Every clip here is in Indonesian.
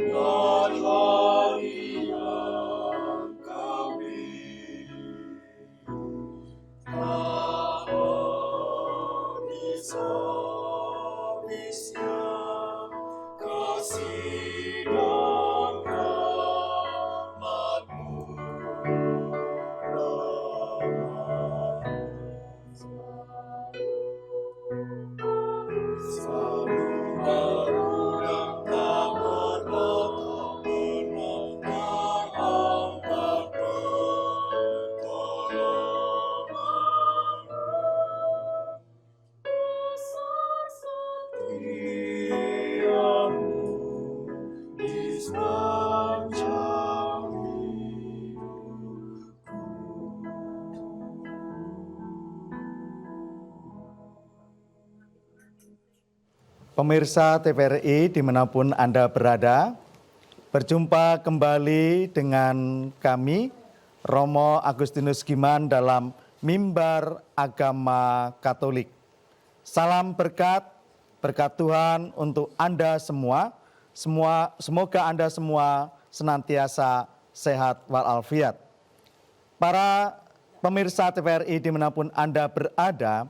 buat hari yang kau beri. Tak habis-habisnya kasih dan rahmat-Mu, selalu baru dan tak pernah terhambat pertolongan-Mu. Besar setiamu di sepanjang hidupku. Pemirsa TVRI dimanapun Anda berada, berjumpa kembali dengan kami, Romo Agustinus Giman dalam Mimbar Agama Katolik. Salam berkat Tuhan untuk Anda semua. Semoga Anda semua senantiasa sehat walafiat. Para pemirsa TVRI dimanapun Anda berada,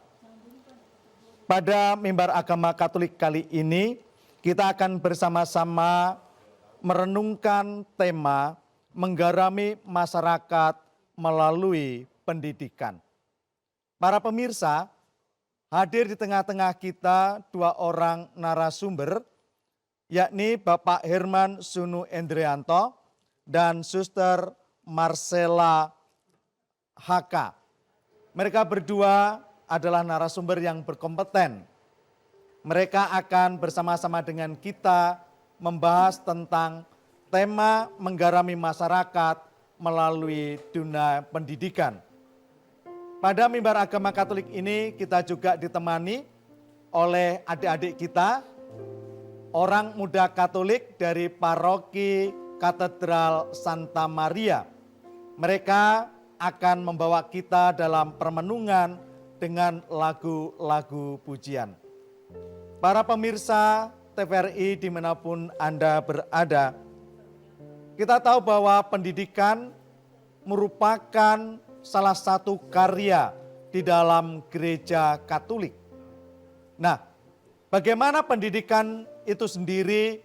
pada Mimbar Agama Katolik kali ini, kita akan bersama-sama merenungkan tema menggarami masyarakat melalui pendidikan. Para pemirsa, hadir di tengah-tengah kita dua orang narasumber, yakni Bapak Herman Sunu Endrianto dan Suster Marcella HK. Mereka berdua adalah narasumber yang berkompeten. Mereka akan bersama-sama dengan kita membahas tentang tema menggarami masyarakat melalui dunia pendidikan. Pada Mimbar Agama Katolik ini kita juga ditemani oleh adik-adik kita, orang muda Katolik dari Paroki Katedral Santa Maria. Mereka akan membawa kita dalam permenungan dengan lagu-lagu pujian. Para pemirsa TVRI dimanapun Anda berada, kita tahu bahwa pendidikan merupakan salah satu karya di dalam gereja Katolik. Nah, bagaimana pendidikan itu sendiri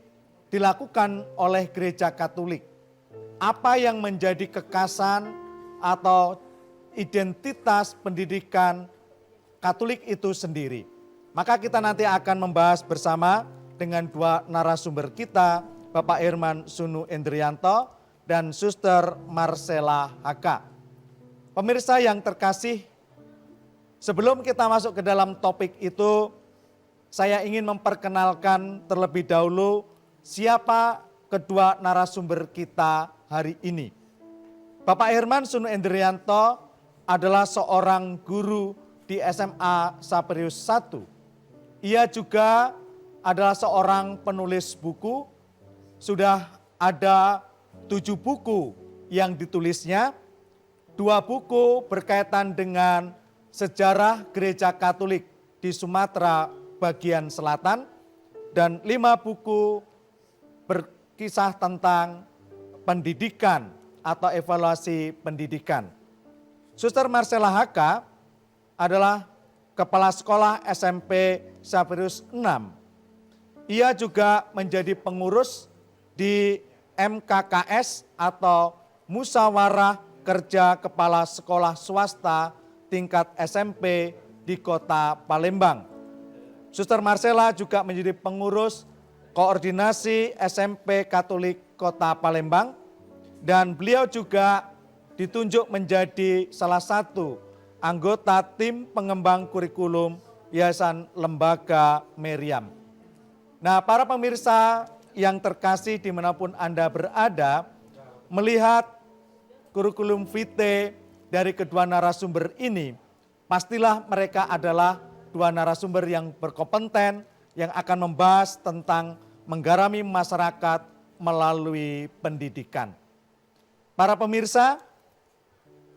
dilakukan oleh gereja Katolik? Apa yang menjadi kekasan atau identitas pendidikan Katolik itu sendiri? Maka kita nanti akan membahas bersama dengan dua narasumber kita, Bapak Herman Sunu Endrianto dan Suster Marcella HK. Pemirsa yang terkasih, sebelum kita masuk ke dalam topik itu, saya ingin memperkenalkan terlebih dahulu siapa kedua narasumber kita hari ini. Bapak Herman Sunu Endrianto adalah seorang guru di SMA Saperius I. Ia juga adalah seorang penulis buku, sudah ada 7 buku yang ditulisnya, 2 buku berkaitan dengan sejarah gereja Katolik di Sumatera bagian selatan, dan 5 buku berkisah tentang pendidikan atau evaluasi pendidikan. Suster Marcella HK adalah Kepala Sekolah SMP Saperius 6. Ia juga menjadi pengurus di MKKS atau Musyawarah Kerja Kepala Sekolah Swasta tingkat SMP di Kota Palembang. Suster Marcella juga menjadi pengurus koordinasi SMP Katolik Kota Palembang, dan beliau juga ditunjuk menjadi salah satu anggota tim pengembang kurikulum Yayasan Lembaga Meriam. Nah, para pemirsa yang terkasih dimanapun Anda berada, melihat kurikulum vitae dari kedua narasumber ini, pastilah mereka adalah dua narasumber yang berkompeten, yang akan membahas tentang menggarami masyarakat melalui pendidikan. Para pemirsa,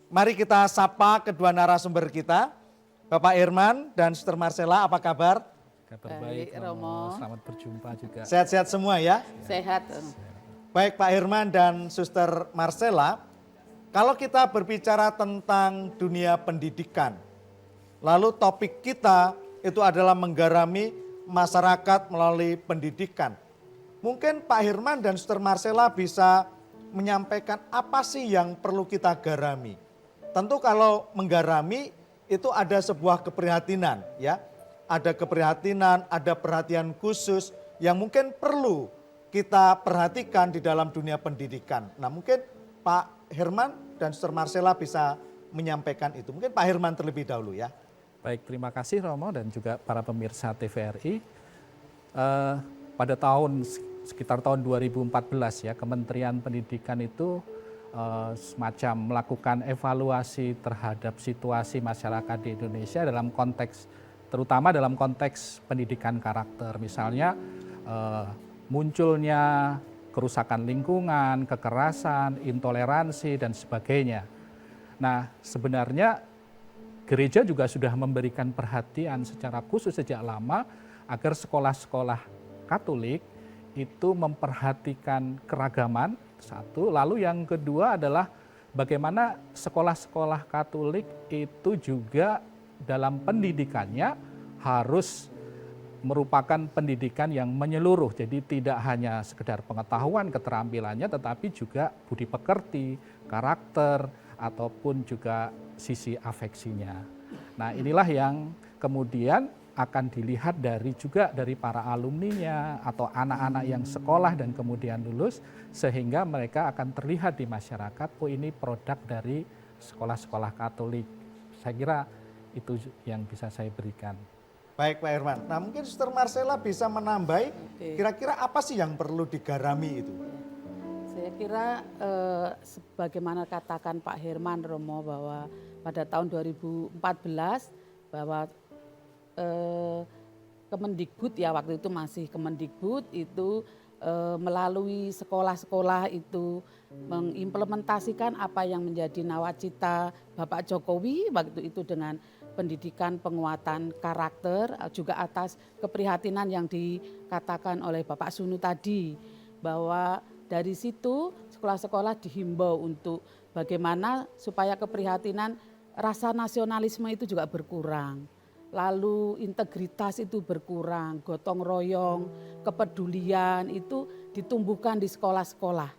mari kita sapa kedua narasumber kita. Bapak Herman dan Suster Marcella, apa kabar? Kabar Baik, baik, Romo. Selamat berjumpa juga. Sehat-sehat semua ya? Sehat. Baik Pak Herman dan Suster Marcella, kalau kita berbicara tentang dunia pendidikan, lalu topik kita itu adalah menggarami masyarakat melalui pendidikan. Mungkin Pak Herman dan Suster Marcella bisa menyampaikan apa sih yang perlu kita garami. Tentu kalau menggarami itu ada sebuah keprihatinan ya. Ada keprihatinan, ada perhatian khusus yang mungkin perlu kita perhatikan di dalam dunia pendidikan. Nah mungkin Pak Herman dan Suster Marcella bisa menyampaikan itu. Mungkin Pak Herman terlebih dahulu ya. Baik, terima kasih Romo dan juga para pemirsa TVRI. Pada sekitar tahun 2014 ya, Kementerian Pendidikan itu semacam melakukan evaluasi terhadap situasi masyarakat di Indonesia dalam konteks, terutama dalam konteks pendidikan karakter. Misalnya munculnya kerusakan lingkungan, kekerasan, intoleransi dan sebagainya. Nah, sebenarnya gereja juga sudah memberikan perhatian secara khusus sejak lama agar sekolah-sekolah Katolik itu memperhatikan keragaman, satu. Lalu yang kedua adalah bagaimana sekolah-sekolah Katolik itu juga dalam pendidikannya harus merupakan pendidikan yang menyeluruh. Jadi tidak hanya sekedar pengetahuan, keterampilannya, tetapi juga budi pekerti, karakter, ataupun juga sisi afeksinya. Nah inilah yang kemudian akan dilihat juga dari para alumninya atau anak-anak yang sekolah dan kemudian lulus, sehingga mereka akan terlihat di masyarakat, oh ini produk dari sekolah-sekolah Katolik. Saya kira itu yang bisa saya berikan. Baik Pak Herman, nah mungkin Suster Marcella bisa menambahi kira-kira apa sih yang perlu digarami itu? Saya kira sebagaimana katakan Pak Herman Romo bahwa pada tahun 2014 bahwa Kemendikbud ya waktu itu masih Kemendikbud itu melalui sekolah-sekolah itu mengimplementasikan apa yang menjadi nawacita Bapak Jokowi waktu itu dengan pendidikan penguatan karakter, juga atas keprihatinan yang dikatakan oleh Bapak Sunu tadi bahwa dari situ sekolah-sekolah dihimbau untuk bagaimana supaya keprihatinan rasa nasionalisme itu juga berkurang. Lalu integritas itu berkurang, gotong royong, kepedulian itu ditumbuhkan di sekolah-sekolah.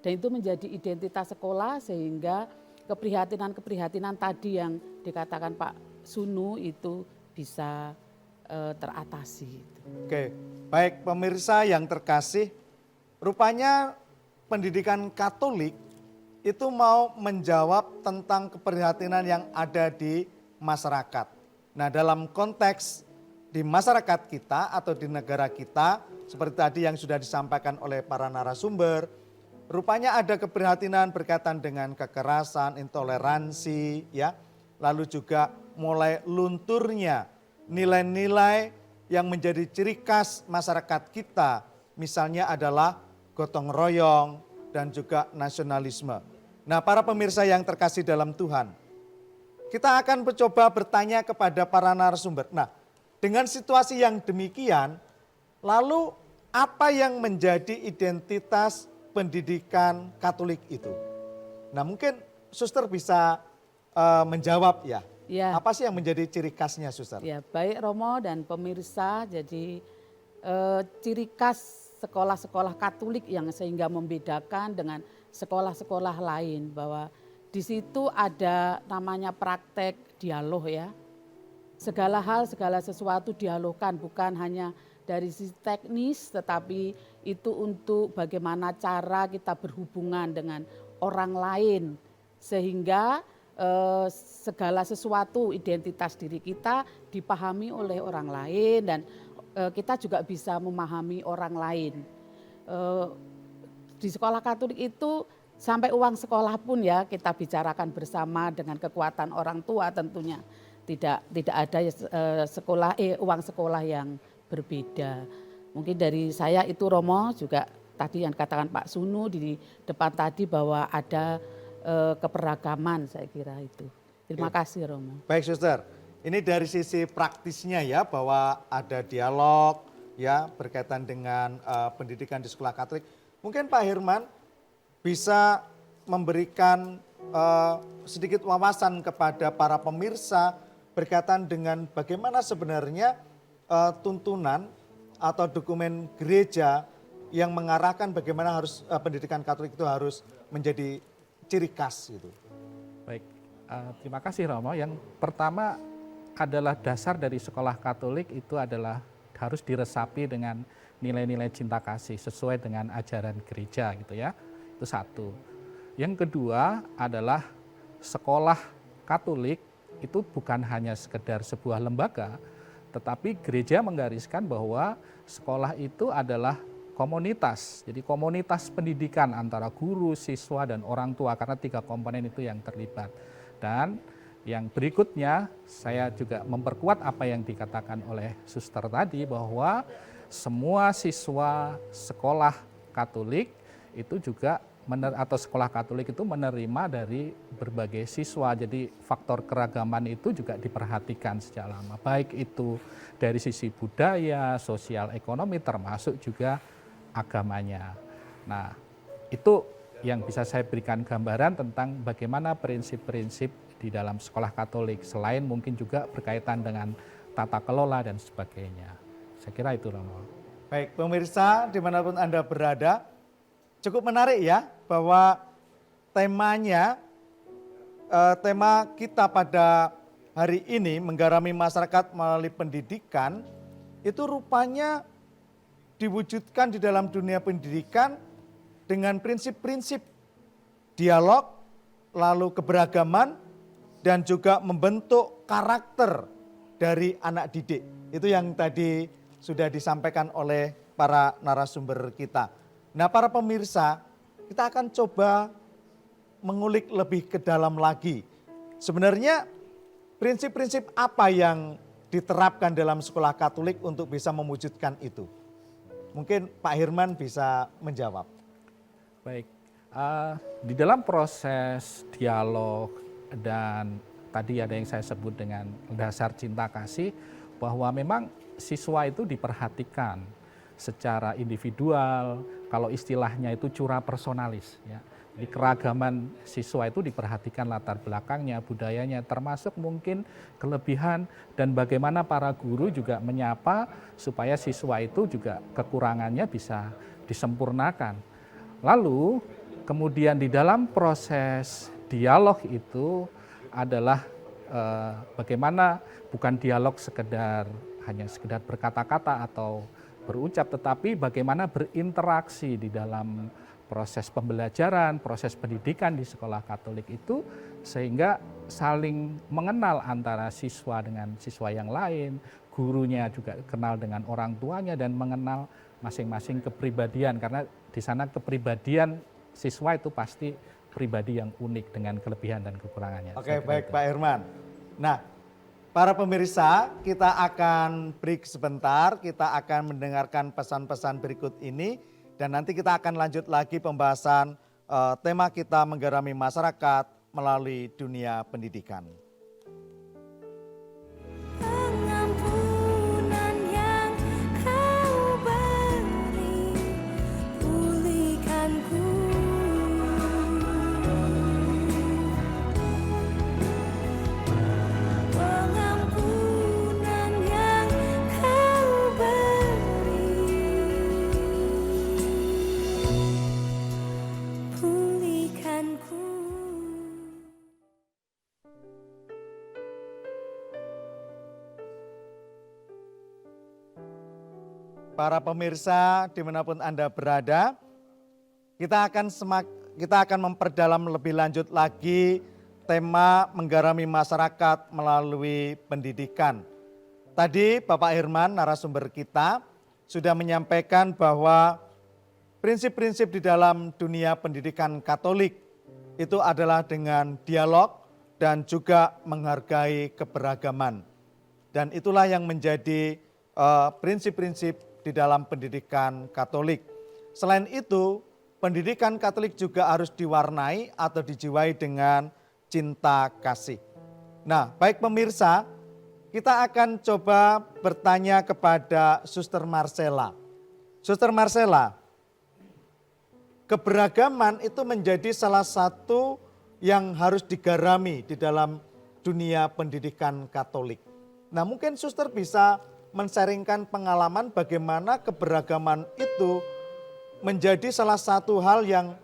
Dan itu menjadi identitas sekolah sehingga keprihatinan-keprihatinan tadi yang dikatakan Pak Sunu itu bisa teratasi. Oke, baik pemirsa yang terkasih, rupanya pendidikan Katolik itu mau menjawab tentang keprihatinan yang ada di masyarakat. Nah dalam konteks di masyarakat kita atau di negara kita, seperti tadi yang sudah disampaikan oleh para narasumber, rupanya ada keprihatinan berkaitan dengan kekerasan, intoleransi, ya, lalu juga mulai lunturnya nilai-nilai yang menjadi ciri khas masyarakat kita, misalnya adalah gotong royong dan juga nasionalisme. Nah para pemirsa yang terkasih dalam Tuhan, kita akan mencoba bertanya kepada para narasumber. Nah, dengan situasi yang demikian, lalu apa yang menjadi identitas pendidikan Katolik itu? Nah, mungkin Suster bisa menjawab ya. Ya. Apa sih yang menjadi ciri khasnya, Suster? Ya, baik Romo dan pemirsa, jadi ciri khas sekolah-sekolah Katolik yang sehingga membedakan dengan sekolah-sekolah lain bahwa di situ ada namanya praktek dialog ya. Segala hal, segala sesuatu dialogkan, bukan hanya dari sisi teknis tetapi itu untuk bagaimana cara kita berhubungan dengan orang lain. Sehingga segala sesuatu identitas diri kita dipahami oleh orang lain dan kita juga bisa memahami orang lain. Di sekolah Katolik itu sampai uang sekolah pun ya kita bicarakan bersama dengan kekuatan orang tua tentunya. Tidak ada uang sekolah yang berbeda. Mungkin dari saya itu Romo juga tadi yang katakan Pak Sunu di depan tadi bahwa ada keberagaman saya kira itu. Terima kasih Romo. Baik Suster, Ini dari sisi praktisnya ya, bahwa ada dialog ya berkaitan dengan pendidikan di sekolah Katolik. Mungkin Pak Herman bisa memberikan sedikit wawasan kepada para pemirsa berkaitan dengan bagaimana sebenarnya tuntunan atau dokumen gereja yang mengarahkan bagaimana harus pendidikan Katolik itu harus menjadi ciri khas gitu. Baik, terima kasih Romo. Yang pertama adalah dasar dari sekolah Katolik itu adalah harus diresapi dengan nilai-nilai cinta kasih sesuai dengan ajaran gereja gitu ya. Itu satu. Yang kedua adalah sekolah Katolik itu bukan hanya sekedar sebuah lembaga, tetapi gereja menggariskan bahwa sekolah itu adalah komunitas. Jadi komunitas pendidikan antara guru, siswa, dan orang tua, karena 3 komponen itu yang terlibat. Dan yang berikutnya saya juga memperkuat apa yang dikatakan oleh suster tadi, bahwa semua siswa sekolah Katolik itu juga atau sekolah Katolik itu menerima dari berbagai siswa. Jadi faktor keragaman itu juga diperhatikan sejak lama. Baik itu dari sisi budaya, sosial, ekonomi, termasuk juga agamanya. Nah, itu yang bisa saya berikan gambaran tentang bagaimana prinsip-prinsip di dalam sekolah Katolik. Selain mungkin juga berkaitan dengan tata kelola dan sebagainya. Saya kira itu, Romo. Baik, pemirsa dimanapun Anda berada, cukup menarik ya bahwa temanya, tema kita pada hari ini menggarami masyarakat melalui pendidikan, itu rupanya diwujudkan di dalam dunia pendidikan dengan prinsip-prinsip dialog, lalu keberagaman, dan juga membentuk karakter dari anak didik. Itu yang tadi sudah disampaikan oleh para narasumber kita. Nah, para pemirsa, kita akan coba mengulik lebih ke dalam lagi. Sebenarnya prinsip-prinsip apa yang diterapkan dalam sekolah Katolik untuk bisa mewujudkan itu? Mungkin Pak Herman bisa menjawab. Baik, di dalam proses dialog dan tadi ada yang saya sebut dengan dasar cinta kasih, bahwa memang siswa itu diperhatikan secara individual, kalau istilahnya itu cura personalis ya. Jadi keragaman siswa itu diperhatikan latar belakangnya, budayanya, termasuk mungkin kelebihan dan bagaimana para guru juga menyapa supaya siswa itu juga kekurangannya bisa disempurnakan. Lalu kemudian di dalam proses dialog itu adalah bagaimana bukan dialog hanya sekedar berkata-kata atau berucap, tetapi bagaimana berinteraksi di dalam proses pembelajaran, proses pendidikan di sekolah Katolik itu, sehingga saling mengenal antara siswa dengan siswa yang lain, gurunya juga kenal dengan orang tuanya dan mengenal masing-masing kepribadian, karena di sana kepribadian siswa itu pasti pribadi yang unik dengan kelebihan dan kekurangannya. Oke, baik Pak Herman. Nah, para pemirsa, kita akan break sebentar, kita akan mendengarkan pesan-pesan berikut ini, dan nanti kita akan lanjut lagi pembahasan tema kita menggarami masyarakat melalui dunia pendidikan. Pengampunan yang Kau beri, pulihkanku. Pengampunan yang Kau beri, pulihkanku. Para pemirsa dimanapun Anda berada, kita akan memperdalam lebih lanjut lagi tema menggarami masyarakat melalui pendidikan. Tadi Bapak Herman, narasumber kita, sudah menyampaikan bahwa prinsip-prinsip di dalam dunia pendidikan Katolik itu adalah dengan dialog dan juga menghargai keberagaman. Dan itulah yang menjadi prinsip-prinsip di dalam pendidikan Katolik. Selain itu, pendidikan Katolik juga harus diwarnai atau dijiwai dengan cinta kasih. Nah, baik pemirsa, kita akan coba bertanya kepada Suster Marcella. Suster Marcella, keberagaman itu menjadi salah satu yang harus digarami di dalam dunia pendidikan Katolik. Nah, mungkin Suster bisa men-sharingkan pengalaman bagaimana keberagaman itu menjadi salah satu hal yang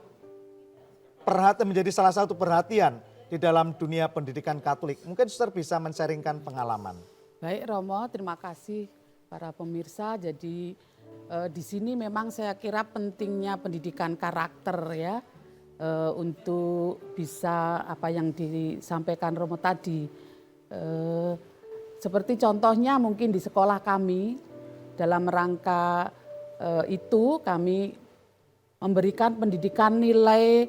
menjadi salah satu perhatian di dalam dunia pendidikan Katolik. Mungkin Suster bisa men-sharingkan pengalaman. Baik Romo, terima kasih para pemirsa. Jadi di sini memang saya kira pentingnya pendidikan karakter ya, untuk bisa apa yang disampaikan Romo tadi. Seperti contohnya mungkin di sekolah kami, dalam rangka itu kami memberikan pendidikan nilai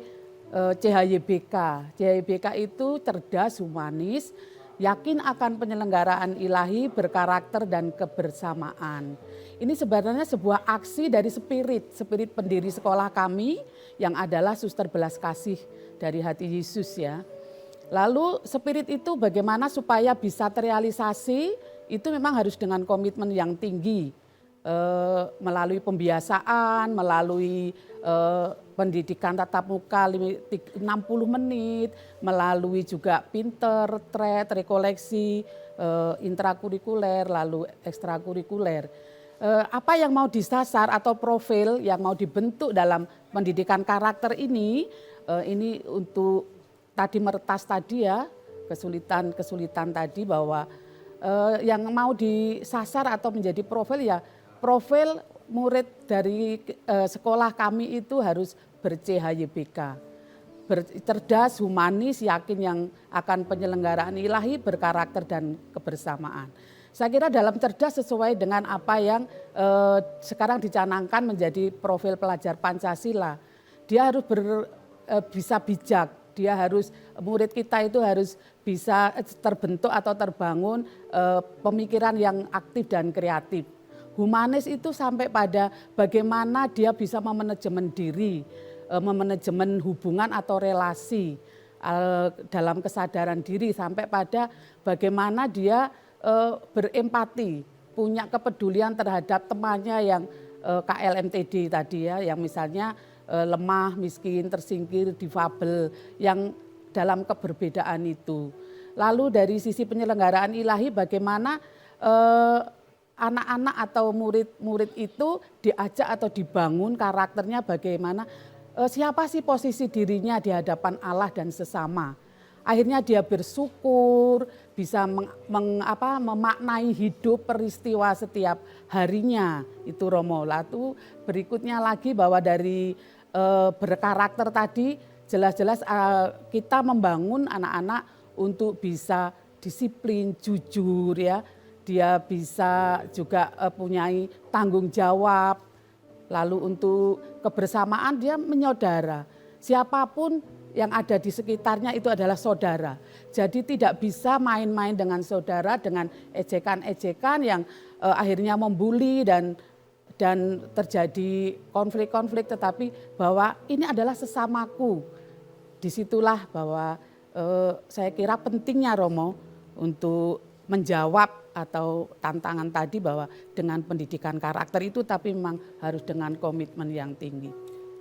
CHYBK. CHYBK itu cerdas, humanis, yakin akan penyelenggaraan ilahi, berkarakter dan kebersamaan. Ini sebenarnya sebuah aksi dari spirit pendiri sekolah kami yang adalah Suster Belas Kasih dari Hati Yesus ya. Lalu spirit itu bagaimana supaya bisa terrealisasi, itu memang harus dengan komitmen yang tinggi. Melalui pembiasaan, melalui pendidikan tatap muka 60 menit, melalui juga pinter, rekoleksi, intrakurikuler, lalu ekstrakurikuler. Apa yang mau disasar atau profil yang mau dibentuk dalam pendidikan karakter ini untuk tadi meretas tadi ya, kesulitan tadi bahwa yang mau disasar atau menjadi profil ya, profil murid dari sekolah kami itu harus ber-CHYBK. Cerdas, humanis, yakin yang akan penyelenggaraan ilahi, berkarakter dan kebersamaan. Saya kira dalam cerdas sesuai dengan apa yang sekarang dicanangkan menjadi profil pelajar Pancasila. Dia harus bisa bijak, murid kita itu harus bisa terbentuk atau terbangun pemikiran yang aktif dan kreatif. Humanis itu sampai pada bagaimana dia bisa memanajemen diri, memanajemen hubungan atau relasi dalam kesadaran diri, sampai pada bagaimana dia berempati, punya kepedulian terhadap temannya yang KLMTD tadi ya, yang misalnya lemah, miskin, tersingkir, difabel, yang dalam keberbedaan itu. Lalu dari sisi penyelenggaraan ilahi bagaimana anak-anak atau murid-murid itu diajak atau dibangun karakternya bagaimana, siapa sih posisi dirinya di hadapan Allah dan sesama. Akhirnya dia bersyukur, bisa memaknai hidup peristiwa setiap harinya. Itu Romo. Lalu berikutnya lagi bahwa dari berkarakter tadi jelas-jelas kita membangun anak-anak untuk bisa disiplin, jujur ya. Dia bisa juga punyai tanggung jawab. Lalu untuk kebersamaan dia menyaudara. Siapapun yang ada di sekitarnya itu adalah saudara. Jadi tidak bisa main-main dengan saudara dengan ejekan-ejekan yang akhirnya membuli dan terjadi konflik-konflik, tetapi bahwa ini adalah sesamaku. Disitulah bahwa saya kira pentingnya Romo untuk menjawab atau tantangan tadi bahwa dengan pendidikan karakter itu tapi memang harus dengan komitmen yang tinggi.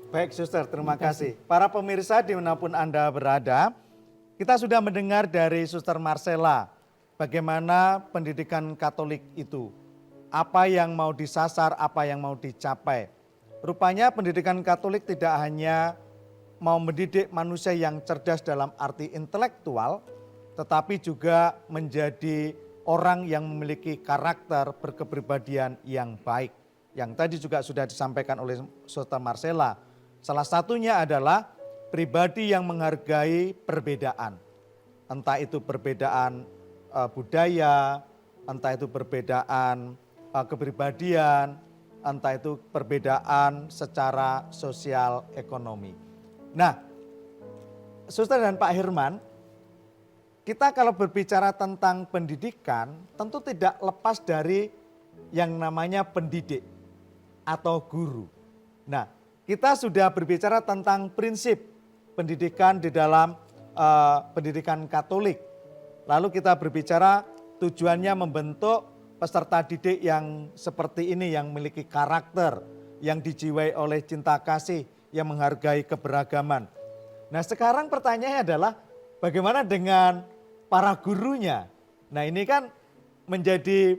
Baik Suster, terima kasih. Para pemirsa dimanapun Anda berada, kita sudah mendengar dari Suster Marcella bagaimana pendidikan Katolik itu. Apa yang mau disasar, apa yang mau dicapai. Rupanya pendidikan Katolik tidak hanya mau mendidik manusia yang cerdas dalam arti intelektual, tetapi juga menjadi orang yang memiliki karakter berkepribadian yang baik. Yang tadi juga sudah disampaikan oleh Suster Marcella. Salah satunya adalah pribadi yang menghargai perbedaan. Entah itu perbedaan budaya, entah itu perbedaan kepribadian, entah itu perbedaan secara sosial ekonomi. Nah, Suster dan Pak Herman, kita kalau berbicara tentang pendidikan tentu tidak lepas dari yang namanya pendidik atau guru. Nah, kita sudah berbicara tentang prinsip pendidikan di dalam pendidikan Katolik. Lalu kita berbicara tujuannya membentuk peserta didik yang seperti ini, yang memiliki karakter, yang dijiwai oleh cinta kasih, yang menghargai keberagaman. Nah sekarang pertanyaannya adalah bagaimana dengan para gurunya? Nah ini kan menjadi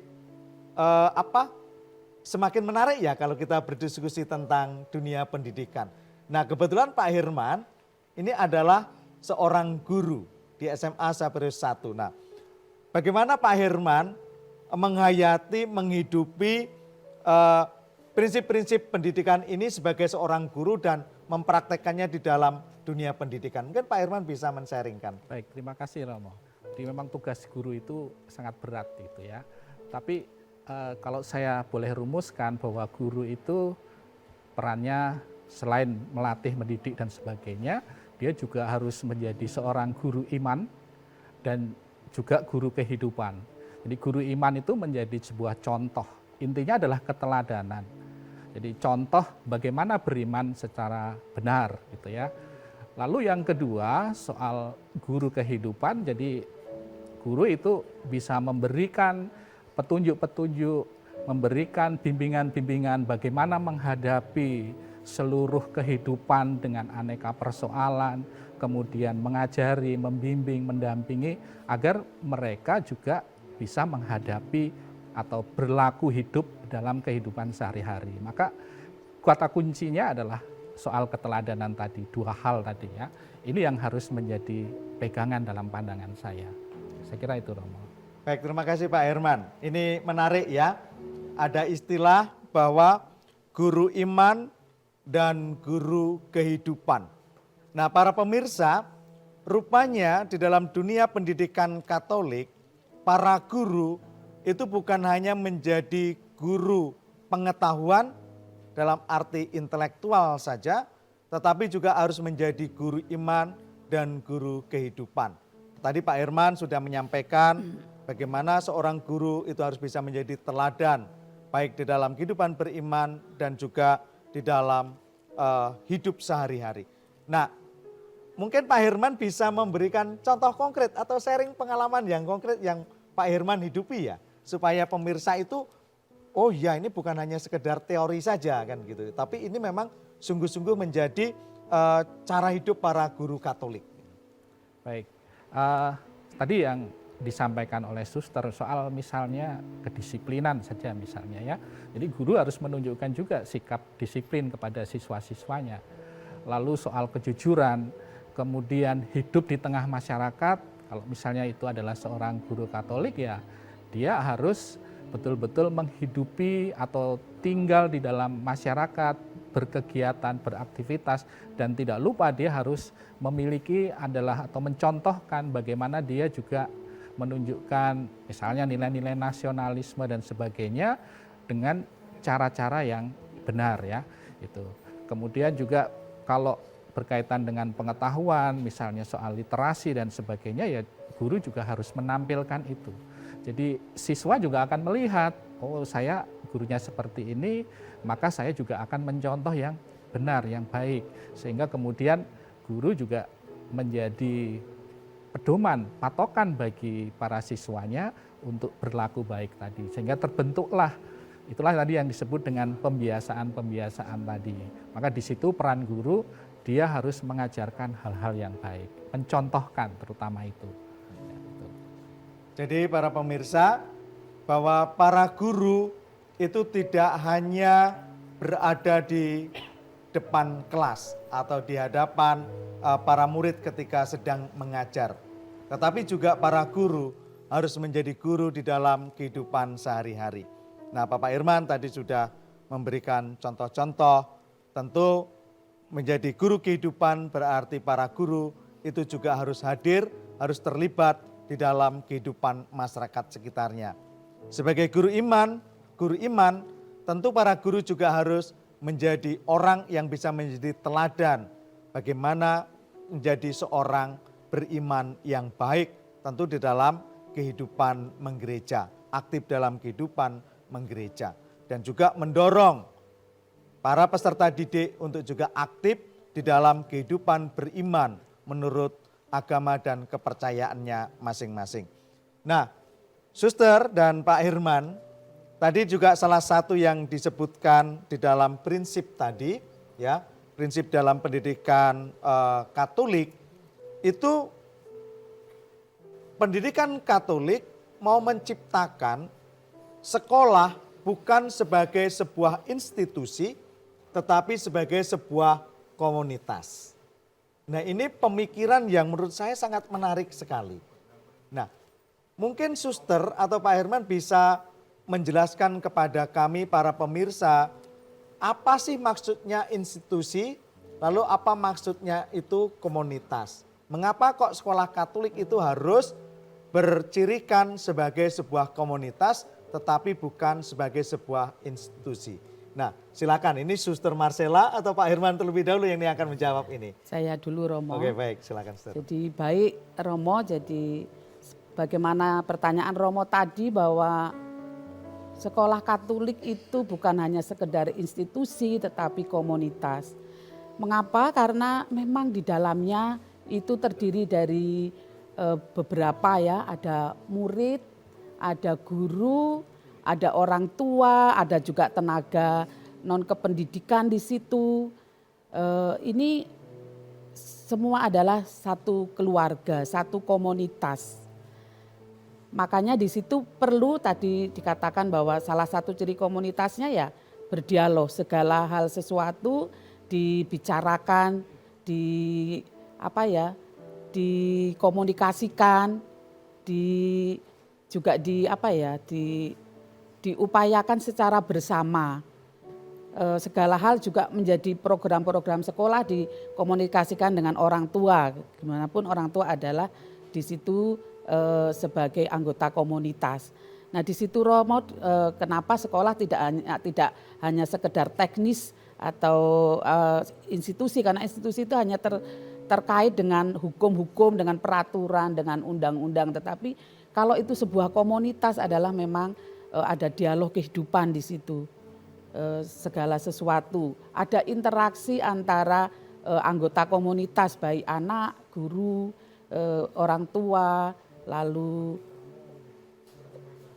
semakin menarik ya kalau kita berdiskusi tentang dunia pendidikan. Nah kebetulan Pak Herman ini adalah seorang guru di SMA Sabarius 1. Nah bagaimana Pak Herman menghayati, menghidupi prinsip-prinsip pendidikan ini sebagai seorang guru dan mempraktekannya di dalam dunia pendidikan. Mungkin Pak Herman bisa men-sharingkan. Baik, terima kasih Romo. Jadi memang tugas guru itu sangat berat gitu ya. Tapi kalau saya boleh rumuskan bahwa guru itu perannya selain melatih, mendidik dan sebagainya, dia juga harus menjadi seorang guru iman dan juga guru kehidupan. Jadi guru iman itu menjadi sebuah contoh. Intinya adalah keteladanan. Jadi contoh bagaimana beriman secara benar gitu ya. Lalu yang kedua soal guru kehidupan, jadi guru itu bisa memberikan petunjuk-petunjuk, memberikan bimbingan-bimbingan bagaimana menghadapi seluruh kehidupan dengan aneka persoalan, kemudian mengajari, membimbing, mendampingi agar mereka juga bisa menghadapi atau berlaku hidup dalam kehidupan sehari-hari. Maka kata kuncinya adalah soal keteladanan tadi, dua hal tadi ya. Ini yang harus menjadi pegangan dalam pandangan saya. Saya kira itu Romo. Baik, terima kasih Pak Herman. Ini menarik ya, ada istilah bahwa guru iman dan guru kehidupan. Nah para pemirsa, rupanya di dalam dunia pendidikan Katolik, para guru itu bukan hanya menjadi guru pengetahuan dalam arti intelektual saja, tetapi juga harus menjadi guru iman dan guru kehidupan. Tadi Pak Herman sudah menyampaikan bagaimana seorang guru itu harus bisa menjadi teladan, baik di dalam kehidupan beriman dan juga di dalam hidup sehari-hari. Nah, mungkin Pak Herman bisa memberikan contoh konkret atau sharing pengalaman yang konkret yang Pak Herman hidupi ya, supaya pemirsa itu, oh ya ini bukan hanya sekedar teori saja kan gitu, tapi ini memang sungguh-sungguh menjadi cara hidup para guru Katolik. Baik, tadi yang disampaikan oleh suster soal misalnya kedisiplinan saja misalnya ya. Jadi guru harus menunjukkan juga sikap disiplin kepada siswa-siswanya. Lalu soal kejujuran, kemudian hidup di tengah masyarakat, kalau misalnya itu adalah seorang guru Katolik ya, dia harus betul-betul menghidupi atau tinggal di dalam masyarakat, berkegiatan, beraktivitas, dan tidak lupa dia harus memiliki adalah atau mencontohkan bagaimana dia juga menunjukkan misalnya nilai-nilai nasionalisme dan sebagainya dengan cara-cara yang benar ya. Itu. Kemudian juga kalau berkaitan dengan pengetahuan, misalnya soal literasi dan sebagainya ya guru juga harus menampilkan itu. Jadi siswa juga akan melihat, oh saya gurunya seperti ini, maka saya juga akan mencontoh yang benar, yang baik. Sehingga kemudian guru juga menjadi pedoman, patokan bagi para siswanya untuk berlaku baik tadi. Sehingga terbentuklah, itulah tadi yang disebut dengan pembiasaan-pembiasaan tadi. Maka di situ peran guru, dia harus mengajarkan hal-hal yang baik, mencontohkan terutama itu. Jadi para pemirsa, bahwa para guru itu tidak hanya berada di depan kelas atau di hadapan para murid ketika sedang mengajar. Tetapi juga para guru harus menjadi guru di dalam kehidupan sehari-hari. Nah Bapak Herman tadi sudah memberikan contoh-contoh, tentu menjadi guru kehidupan berarti para guru itu juga harus hadir, harus terlibat di dalam kehidupan masyarakat sekitarnya. Sebagai guru iman tentu para guru juga harus menjadi orang yang bisa menjadi teladan bagaimana menjadi seorang beriman yang baik tentu di dalam kehidupan menggereja, aktif dalam kehidupan menggereja, dan juga mendorong para peserta didik untuk juga aktif di dalam kehidupan beriman menurut agama dan kepercayaannya masing-masing. Nah, Suster dan Pak Herman, tadi juga salah satu yang disebutkan di dalam prinsip tadi, ya, prinsip dalam pendidikan Katolik itu pendidikan Katolik mau menciptakan sekolah bukan sebagai sebuah institusi, tetapi sebagai sebuah komunitas. Nah, ini pemikiran yang menurut saya sangat menarik sekali. Nah, mungkin Suster atau Pak Herman bisa menjelaskan kepada kami para pemirsa, apa sih maksudnya institusi, lalu apa maksudnya itu komunitas. Mengapa kok sekolah Katolik itu harus bercirikan sebagai sebuah komunitas tetapi bukan sebagai sebuah institusi. Nah, silakan, ini Suster Marcella atau Pak Herman terlebih dahulu yang akan menjawab ini. Saya dulu Romo. Oke, baik, silakan Suster. Jadi baik Romo, jadi bagaimana pertanyaan Romo tadi bahwa sekolah Katolik itu bukan hanya sekedar institusi tetapi komunitas. Mengapa? Karena memang di dalamnya itu terdiri dari beberapa ya, ada murid, ada guru, ada orang tua, ada juga tenaga non kependidikan di situ. Ini semua adalah satu keluarga, satu komunitas. Makanya di situ perlu tadi dikatakan bahwa salah satu ciri komunitasnya ya berdialog, segala hal sesuatu dibicarakan, dikomunikasikan, diupayakan secara bersama. Segala hal juga menjadi program-program sekolah dikomunikasikan dengan orang tua. Gimana pun orang tua adalah di situ sebagai anggota komunitas. Nah, di situ Romo, kenapa sekolah tidak hanya sekedar teknis atau institusi, karena institusi itu hanya terkait dengan hukum-hukum, dengan peraturan, dengan undang-undang, tetapi kalau itu sebuah komunitas adalah memang ada dialog kehidupan di situ, segala sesuatu, ada interaksi antara anggota komunitas, baik anak, guru, orang tua, lalu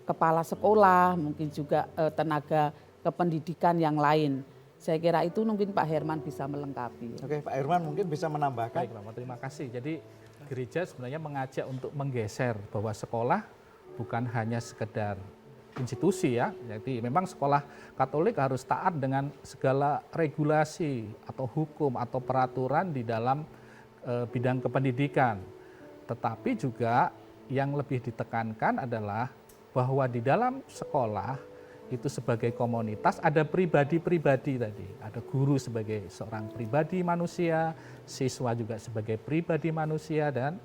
kepala sekolah, mungkin juga tenaga kependidikan yang lain. Saya kira itu mungkin Pak Herman bisa melengkapi. Oke, Pak Herman mungkin bisa menambahkan. Baik, Romo, terima kasih. Jadi gereja sebenarnya mengajak untuk menggeser bahwa sekolah bukan hanya sekedar institusi ya. Jadi memang sekolah Katolik harus taat dengan segala regulasi atau hukum atau peraturan di dalam bidang kependidikan. Tetapi juga yang lebih ditekankan adalah bahwa di dalam sekolah itu sebagai komunitas ada pribadi-pribadi tadi. Ada guru sebagai seorang pribadi manusia, siswa juga sebagai pribadi manusia, dan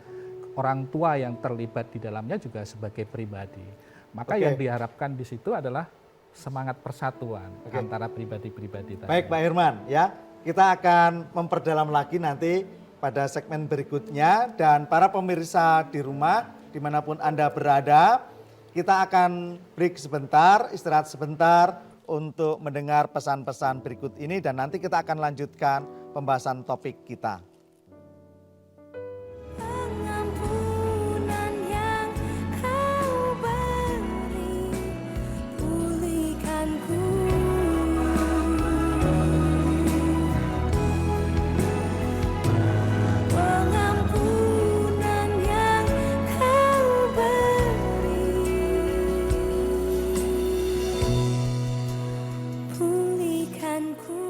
orang tua yang terlibat di dalamnya juga sebagai pribadi. Maka yang diharapkan di situ adalah semangat persatuan antara pribadi-pribadi tadi. Baik Pak Herman, ya, kita akan memperdalam lagi nanti pada segmen berikutnya, dan para pemirsa di rumah dimanapun Anda berada, kita akan break sebentar, istirahat sebentar untuk mendengar pesan-pesan berikut ini, dan nanti kita akan lanjutkan pembahasan topik kita. Pengampunan yang kau beri, pulihkanku. Pengampunan yang kau beri, pulihkanku.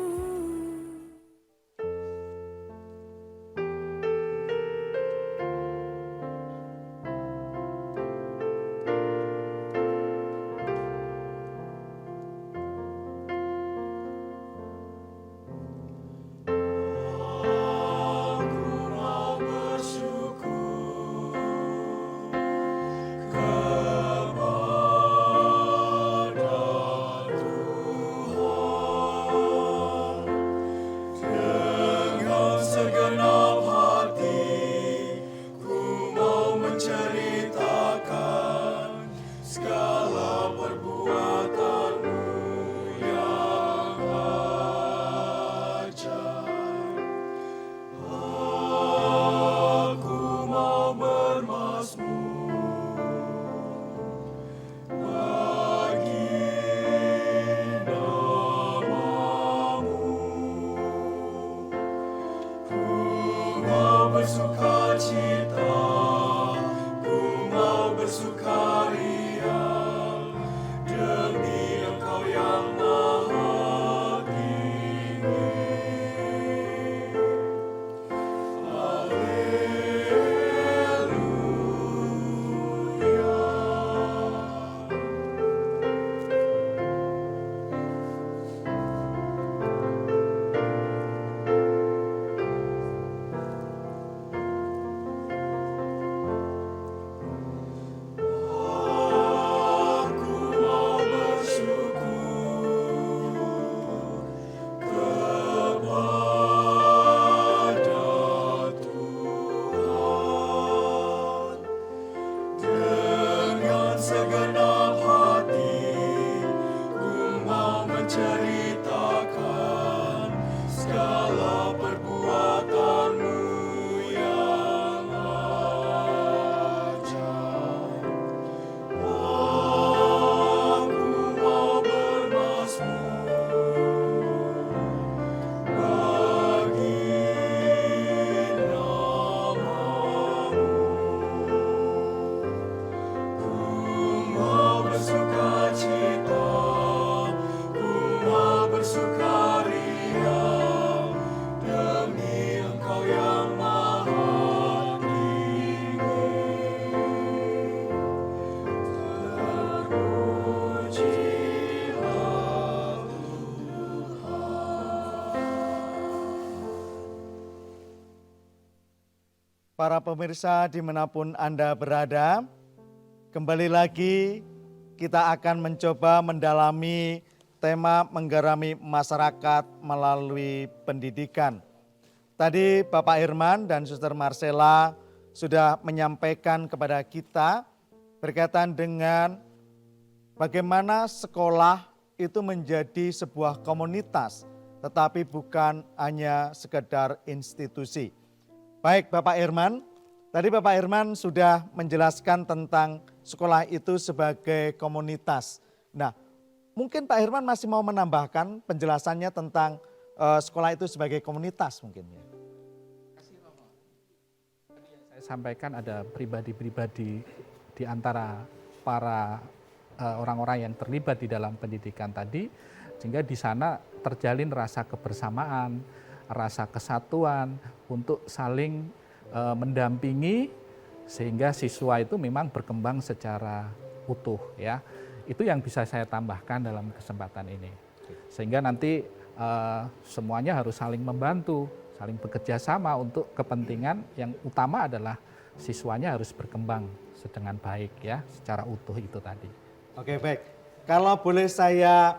para pemirsa dimanapun Anda berada, kembali lagi kita akan mencoba mendalami tema menggarami masyarakat melalui pendidikan. Tadi Bapak Herman dan Suster Marcella sudah menyampaikan kepada kita berkaitan dengan bagaimana sekolah itu menjadi sebuah komunitas, tetapi bukan hanya sekedar institusi. Baik Bapak Herman, tadi Bapak Herman sudah menjelaskan tentang sekolah itu sebagai komunitas. Nah, mungkin Pak Herman masih mau menambahkan penjelasannya tentang sekolah itu sebagai komunitas mungkin ya. Saya sampaikan ada pribadi-pribadi di antara para orang-orang yang terlibat di dalam pendidikan tadi, sehingga di sana terjalin rasa kebersamaan, rasa kesatuan untuk saling mendampingi sehingga siswa itu memang berkembang secara utuh ya. Itu yang bisa saya tambahkan dalam kesempatan ini. Sehingga nanti semuanya harus saling membantu, saling bekerja sama untuk kepentingan yang utama adalah siswanya harus berkembang dengan baik ya, secara utuh itu tadi. Oke baik, kalau boleh saya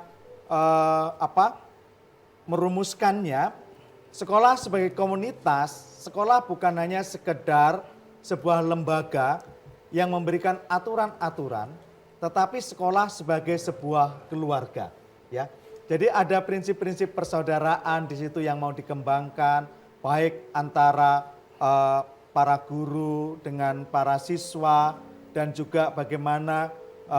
merumuskannya, sekolah sebagai komunitas, sekolah bukan hanya sekedar sebuah lembaga yang memberikan aturan-aturan, tetapi sekolah sebagai sebuah keluarga, ya. Jadi ada prinsip-prinsip persaudaraan di situ yang mau dikembangkan, baik antara para guru dengan para siswa dan juga bagaimana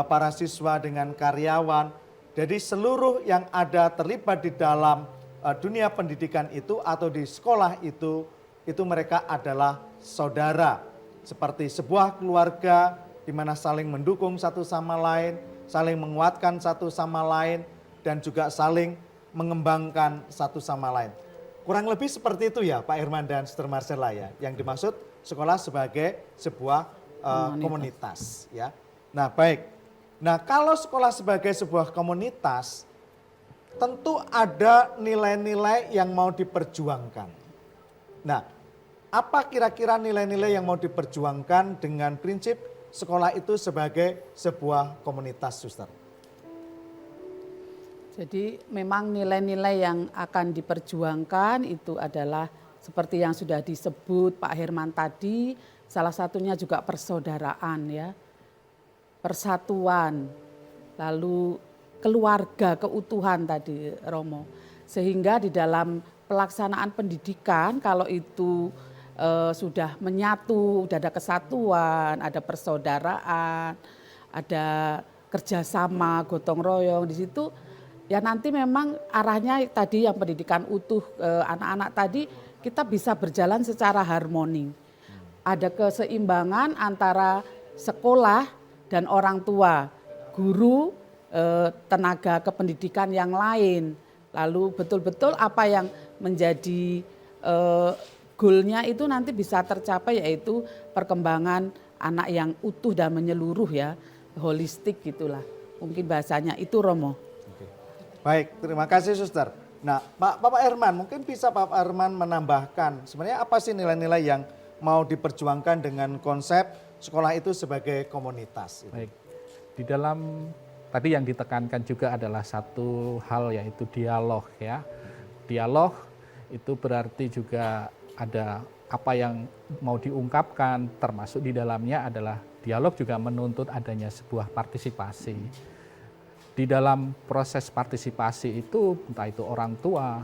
para siswa dengan karyawan. Jadi seluruh yang ada terlibat di dalam dunia pendidikan itu atau di sekolah itu mereka adalah saudara. Seperti sebuah keluarga di mana saling mendukung satu sama lain, saling menguatkan satu sama lain, dan juga saling mengembangkan satu sama lain. Kurang lebih seperti itu ya Pak Herman dan Suster Marcella ya, yang dimaksud sekolah sebagai sebuah komunitas ya. Nah baik, nah kalau sekolah sebagai sebuah komunitas tentu ada nilai-nilai yang mau diperjuangkan. Nah apa kira-kira nilai-nilai yang mau diperjuangkan dengan prinsip sekolah itu sebagai sebuah komunitas, Suster? Jadi memang nilai-nilai yang akan diperjuangkan itu adalah seperti yang sudah disebut Pak Herman tadi, salah satunya juga persaudaraan ya, persatuan, lalu keluarga, keutuhan tadi Romo. Sehingga di dalam pelaksanaan pendidikan kalau itu sudah menyatu, sudah ada kesatuan, ada persaudaraan, ada kerjasama, gotong royong di situ. Ya nanti memang arahnya tadi yang pendidikan utuh anak-anak tadi kita bisa berjalan secara harmoni. Ada keseimbangan antara sekolah dan orang tua, guru, tenaga kependidikan yang lain. Lalu betul-betul apa yang menjadi goalnya itu nanti bisa tercapai yaitu perkembangan anak yang utuh dan menyeluruh ya, holistik gitulah. Mungkin bahasanya itu Romo. Baik, terima kasih Suster. Nah, Bapak Herman, mungkin bisa Bapak Herman menambahkan sebenarnya apa sih nilai-nilai yang mau diperjuangkan dengan konsep sekolah itu sebagai komunitas? Baik, di dalam tadi yang ditekankan juga adalah satu hal yaitu dialog ya. Dialog itu berarti juga ada apa yang mau diungkapkan, termasuk di dalamnya adalah dialog juga menuntut adanya sebuah partisipasi. Di dalam proses partisipasi itu, entah itu orang tua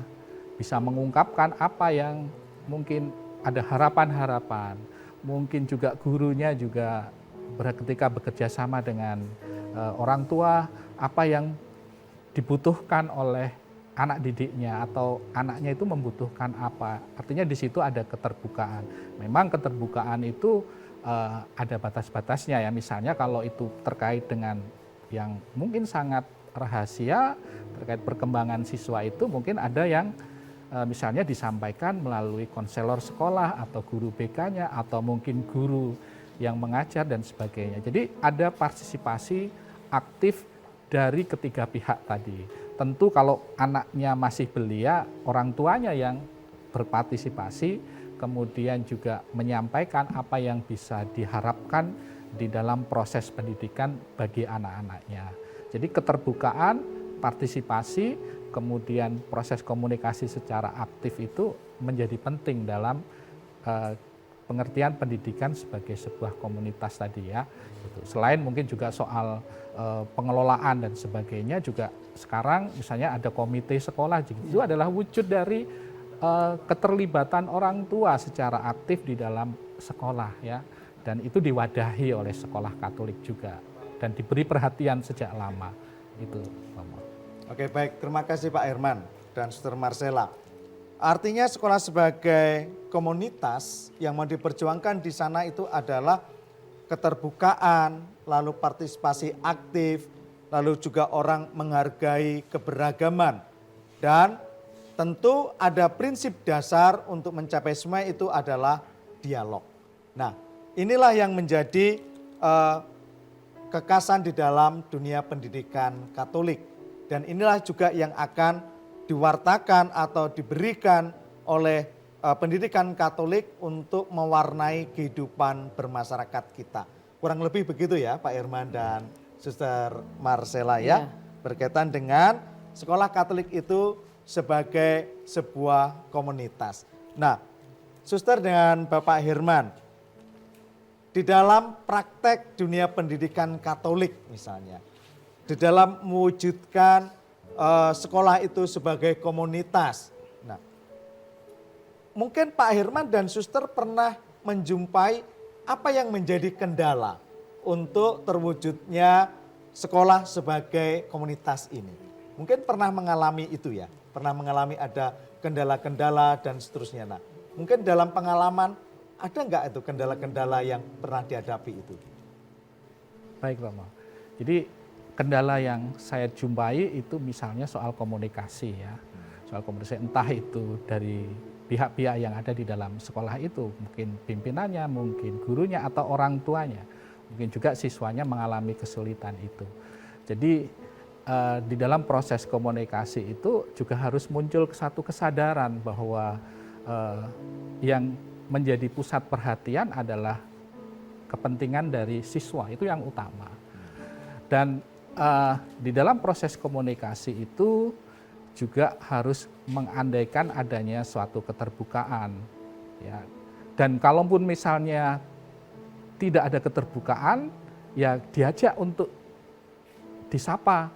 bisa mengungkapkan apa yang mungkin ada harapan-harapan, mungkin juga gurunya juga ketika bekerja sama dengan orang tua, apa yang dibutuhkan oleh anak didiknya atau anaknya itu membutuhkan apa. Artinya di situ ada keterbukaan. Memang keterbukaan itu ada batas-batasnya ya, misalnya kalau itu terkait dengan yang mungkin sangat rahasia terkait perkembangan siswa itu mungkin ada yang misalnya disampaikan melalui konselor sekolah atau guru BK-nya atau mungkin guru yang mengajar dan sebagainya. Jadi ada partisipasi aktif dari ketiga pihak tadi. Tentu kalau anaknya masih belia, orang tuanya yang berpartisipasi kemudian juga menyampaikan apa yang bisa diharapkan di dalam proses pendidikan bagi anak-anaknya. Jadi keterbukaan, partisipasi, kemudian proses komunikasi secara aktif itu menjadi penting dalam pengertian pendidikan sebagai sebuah komunitas tadi ya. Selain mungkin juga soal pengelolaan dan sebagainya, juga sekarang misalnya ada komite sekolah, itu adalah wujud dari keterlibatan orang tua secara aktif di dalam sekolah ya. Dan itu diwadahi oleh sekolah Katolik juga dan diberi perhatian sejak lama itu. Oke, baik, terima kasih Pak Herman dan Suster Marcella. Artinya sekolah sebagai komunitas yang mau diperjuangkan di sana itu adalah keterbukaan, lalu partisipasi aktif, lalu juga orang menghargai keberagaman. Dan tentu ada prinsip dasar untuk mencapai semua itu adalah dialog. Nah, inilah yang menjadi kekasan di dalam dunia pendidikan Katolik. Dan inilah juga yang akan diwartakan atau diberikan oleh pendidikan Katolik untuk mewarnai kehidupan bermasyarakat kita. Kurang lebih begitu ya Pak Herman dan Suster Marcella ya. Berkaitan dengan sekolah Katolik itu sebagai sebuah komunitas. Nah, Suster dengan Bapak Herman, di dalam praktek dunia pendidikan Katolik misalnya, di dalam mewujudkan sekolah itu sebagai komunitas. Nah, mungkin Pak Herman dan Suster pernah menjumpai apa yang menjadi kendala untuk terwujudnya sekolah sebagai komunitas ini. Mungkin pernah mengalami itu ya, pernah mengalami ada kendala-kendala dan seterusnya. Nah, mungkin dalam pengalaman ada nggak itu kendala-kendala yang pernah dihadapi itu? Baik Romo, jadi kendala yang saya jumpai itu misalnya soal komunikasi ya. Soal komunikasi entah itu dari pihak-pihak yang ada di dalam sekolah itu, mungkin pimpinannya, mungkin gurunya atau orang tuanya. Mungkin juga siswanya mengalami kesulitan itu. Jadi di dalam proses komunikasi itu juga harus muncul satu kesadaran bahwa yang menjadi pusat perhatian adalah kepentingan dari siswa, itu yang utama. Dan di dalam proses komunikasi itu juga harus mengandaikan adanya suatu keterbukaan. Ya. Dan kalaupun misalnya tidak ada keterbukaan, ya diajak untuk disapa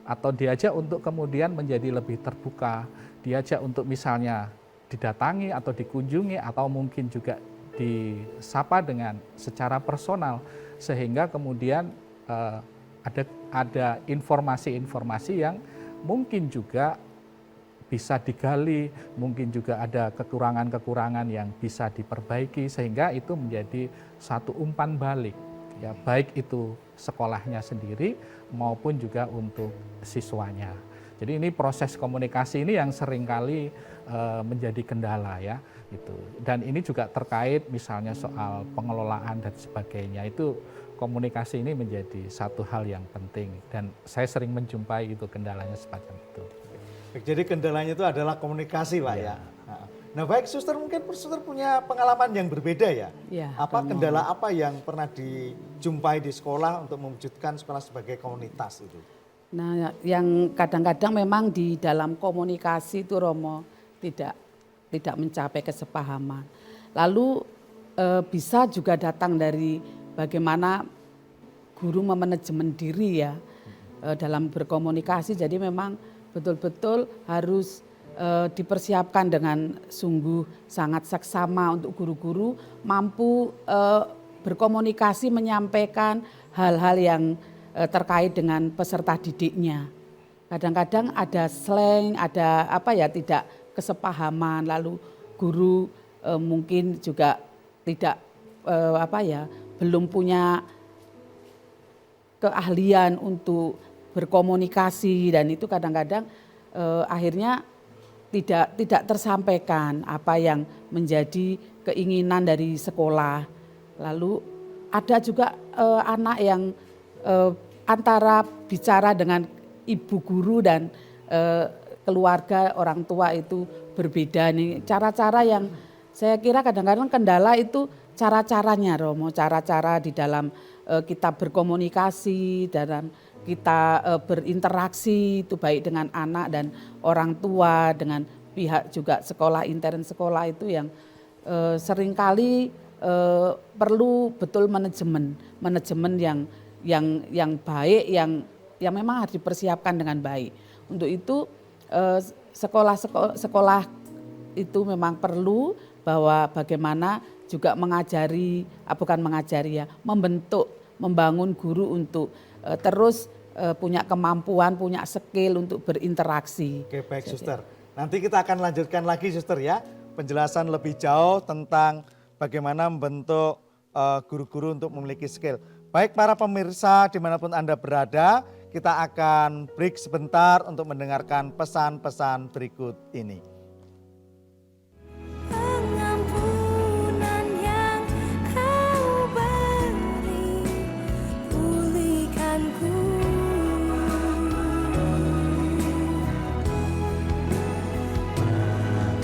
atau diajak untuk kemudian menjadi lebih terbuka, diajak untuk misalnya didatangi atau dikunjungi atau mungkin juga disapa dengan secara personal sehingga kemudian ada informasi-informasi yang mungkin juga bisa digali, mungkin juga ada kekurangan-kekurangan yang bisa diperbaiki sehingga itu menjadi satu umpan balik ya, baik itu sekolahnya sendiri maupun juga untuk siswanya. Jadi ini proses komunikasi ini yang seringkali menjadi kendala ya itu. Dan ini juga terkait misalnya soal pengelolaan dan sebagainya, itu komunikasi ini menjadi satu hal yang penting dan saya sering menjumpai itu kendalanya semacam itu. Jadi kendalanya itu adalah komunikasi Pak ya. Nah baik Suster, mungkin Suster punya pengalaman yang berbeda ya. Apa kendala apa yang pernah dijumpai di sekolah untuk mewujudkan sekolah sebagai komunitas itu? Nah yang kadang-kadang memang di dalam komunikasi itu Romo tidak mencapai kesepahaman. Lalu bisa juga datang dari bagaimana guru memanajemen diri ya dalam berkomunikasi. Jadi memang betul-betul harus dipersiapkan dengan sungguh sangat seksama untuk guru-guru mampu berkomunikasi menyampaikan hal-hal yang terkait dengan peserta didiknya. Kadang-kadang ada slang, ada tidak kesepahaman, lalu guru mungkin juga tidak belum punya keahlian untuk berkomunikasi dan itu kadang-kadang akhirnya tidak tersampaikan apa yang menjadi keinginan dari sekolah. Lalu ada juga anak yang antara bicara dengan ibu guru dan keluarga orang tua itu berbeda nih. Cara-cara yang Saya kira kadang-kadang kendala itu cara-caranya Romo, cara-cara di dalam kita berkomunikasi, dalam kita berinteraksi itu baik dengan anak dan orang tua, dengan pihak juga sekolah, intern sekolah itu yang seringkali perlu betul manajemen yang baik, yang memang harus dipersiapkan dengan baik. Untuk itu sekolah itu memang perlu bahwa bagaimana juga mengajari, bukan mengajari ya, membangun guru untuk terus punya kemampuan, punya skill untuk berinteraksi. Oke, baik Suster. Nanti kita akan lanjutkan lagi Suster ya, penjelasan lebih jauh tentang bagaimana membentuk guru-guru untuk memiliki skill. Baik para pemirsa dimanapun Anda berada, kita akan break sebentar untuk mendengarkan pesan-pesan berikut ini. Pengampunan yang Kau beri, pulihkanku.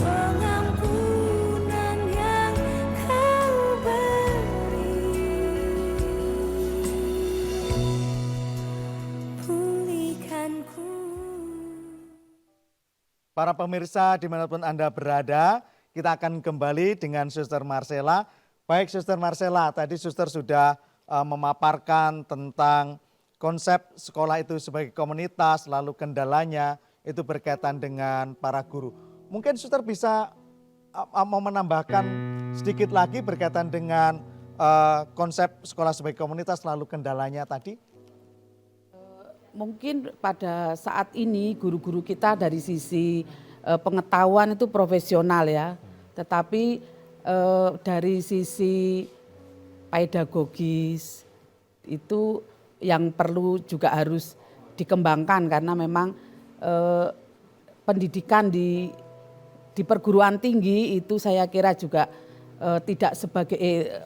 Pengampunan yang Kau beri, pulihkanku. Para pemirsa dimanapun Anda berada, kita akan kembali dengan Suster Marcella. Baik Suster Marcella, tadi Suster sudah memaparkan tentang konsep sekolah itu sebagai komunitas, lalu kendalanya itu berkaitan dengan para guru. Mungkin Suster bisa mau menambahkan sedikit lagi berkaitan dengan konsep sekolah sebagai komunitas, lalu kendalanya tadi? Mungkin pada saat ini guru-guru kita dari sisi pengetahuan itu profesional ya, tetapi dari sisi pedagogis itu yang perlu juga harus dikembangkan karena memang pendidikan di perguruan tinggi itu saya kira juga tidak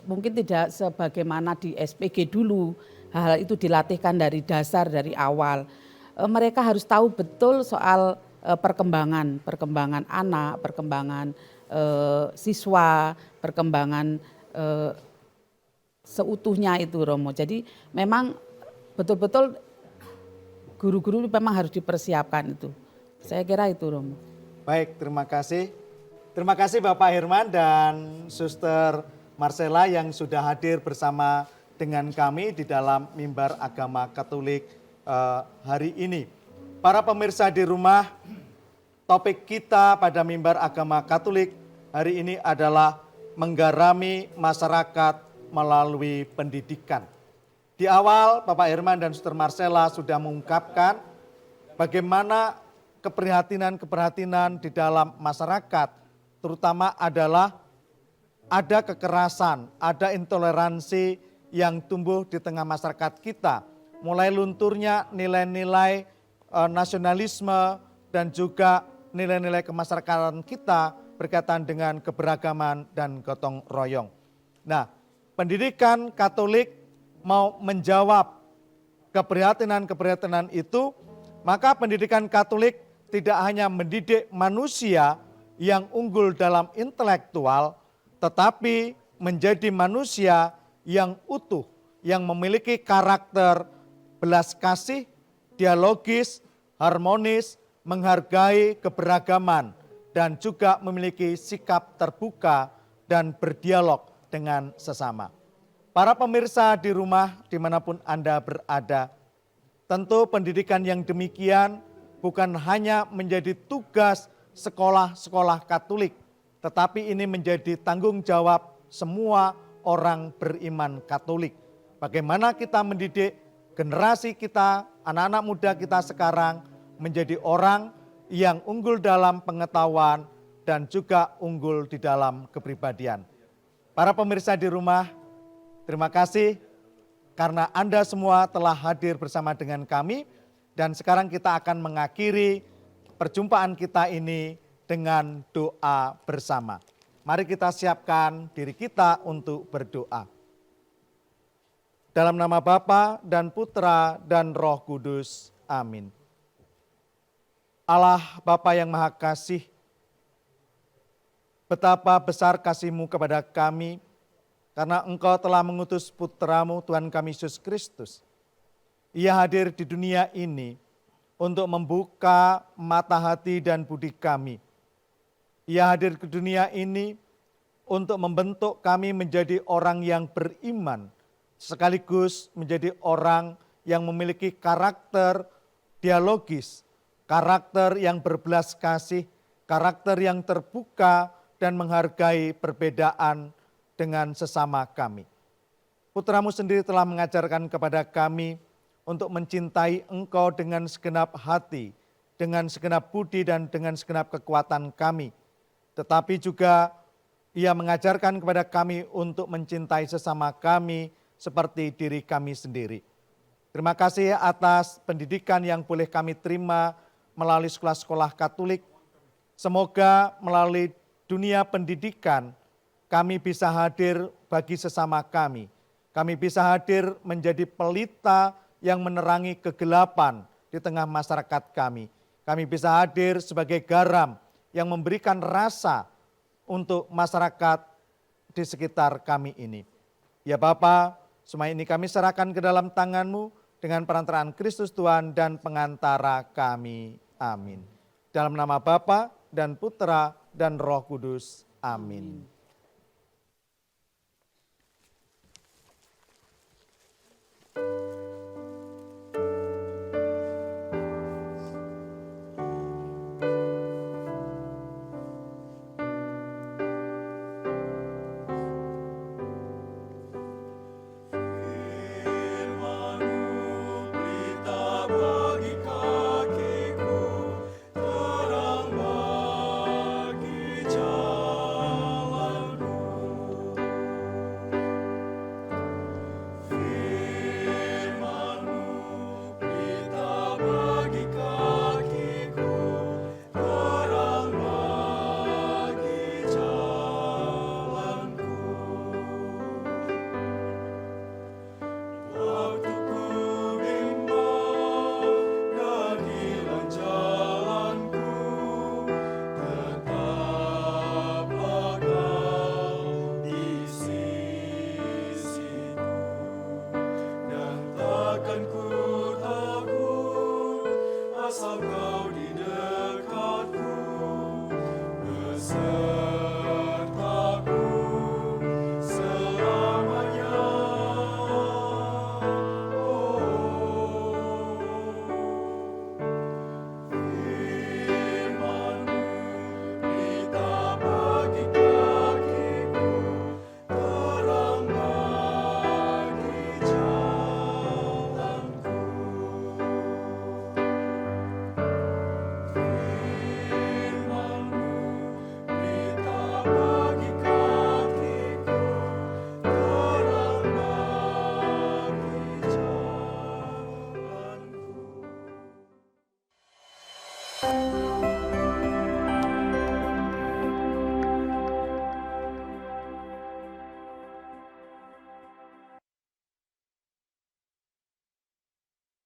mungkin tidak sebagaimana di SPG dulu. Hal itu dilatihkan dari dasar, dari awal. Mereka harus tahu betul soal perkembangan anak, perkembangan siswa, perkembangan seutuhnya itu Romo. Jadi memang betul-betul guru-guru memang harus dipersiapkan itu. Saya kira itu Romo. Baik, terima kasih. Terima kasih Bapak Herman dan Suster Marcella yang sudah hadir bersama dengan kami di dalam Mimbar Agama Katolik hari ini. Para pemirsa di rumah, topik kita pada Mimbar Agama Katolik hari ini adalah menggarami masyarakat melalui pendidikan. Di awal Bapak Herman dan Suster Marcella sudah mengungkapkan bagaimana keprihatinan-keprihatinan di dalam masyarakat, terutama adalah ada kekerasan, ada intoleransi yang tumbuh di tengah masyarakat kita. Mulai lunturnya nilai-nilai nasionalisme dan juga nilai-nilai kemasyarakatan kita berkaitan dengan keberagaman dan gotong royong. Nah, pendidikan Katolik mau menjawab keprihatinan-keprihatinan itu, maka pendidikan Katolik tidak hanya mendidik manusia yang unggul dalam intelektual, tetapi menjadi manusia yang utuh, yang memiliki karakter belas kasih, dialogis, harmonis, menghargai keberagaman, dan juga memiliki sikap terbuka dan berdialog dengan sesama. Para pemirsa di rumah dimanapun Anda berada, tentu pendidikan yang demikian bukan hanya menjadi tugas sekolah-sekolah Katolik, tetapi ini menjadi tanggung jawab semua orang beriman Katolik. Bagaimana kita mendidik generasi kita, anak-anak muda kita sekarang menjadi orang yang unggul dalam pengetahuan dan juga unggul di dalam kepribadian. Para pemirsa di rumah, terima kasih karena Anda semua telah hadir bersama dengan kami dan sekarang kita akan mengakhiri perjumpaan kita ini dengan doa bersama. Mari kita siapkan diri kita untuk berdoa. Dalam nama Bapa dan Putra dan Roh Kudus. Amin. Allah Bapa yang Maha Kasih, betapa besar kasih-Mu kepada kami, karena Engkau telah mengutus Putra-Mu Tuhan kami Yesus Kristus. Ia hadir di dunia ini untuk membuka mata hati dan budi kami. Ia hadir ke dunia ini untuk membentuk kami menjadi orang yang beriman, sekaligus menjadi orang yang memiliki karakter dialogis, karakter yang berbelas kasih, karakter yang terbuka dan menghargai perbedaan dengan sesama kami. Putra-Mu sendiri telah mengajarkan kepada kami untuk mencintai Engkau dengan segenap hati, dengan segenap budi dan dengan segenap kekuatan kami. Tetapi juga Ia mengajarkan kepada kami untuk mencintai sesama kami seperti diri kami sendiri. Terima kasih atas pendidikan yang boleh kami terima melalui sekolah-sekolah Katolik. Semoga melalui dunia pendidikan kami bisa hadir bagi sesama kami. Kami bisa hadir menjadi pelita yang menerangi kegelapan di tengah masyarakat kami. Kami bisa hadir sebagai garam yang memberikan rasa untuk masyarakat di sekitar kami ini. Ya Bapa, semua ini kami serahkan ke dalam tangan-Mu dengan perantaraan Kristus Tuhan dan pengantara kami. Amin. Dalam nama Bapa dan Putra dan Roh Kudus. Amin. Firman-Mu berita bagi kakiku, terang bagi jalanku. Firman-Mu berita bagi kakiku, terang bagi jalanku. Waktu ku bimbang dan hilang jalanku, tetaplah Kau di sisiku. Dan takkan ku takut asal Kau di dekatku, besertaku selamanya. Firman-Mu berita bagi kakiku, terang bagi jalanku. Firman-Mu berita bagi kakiku, terang bagi jalanku.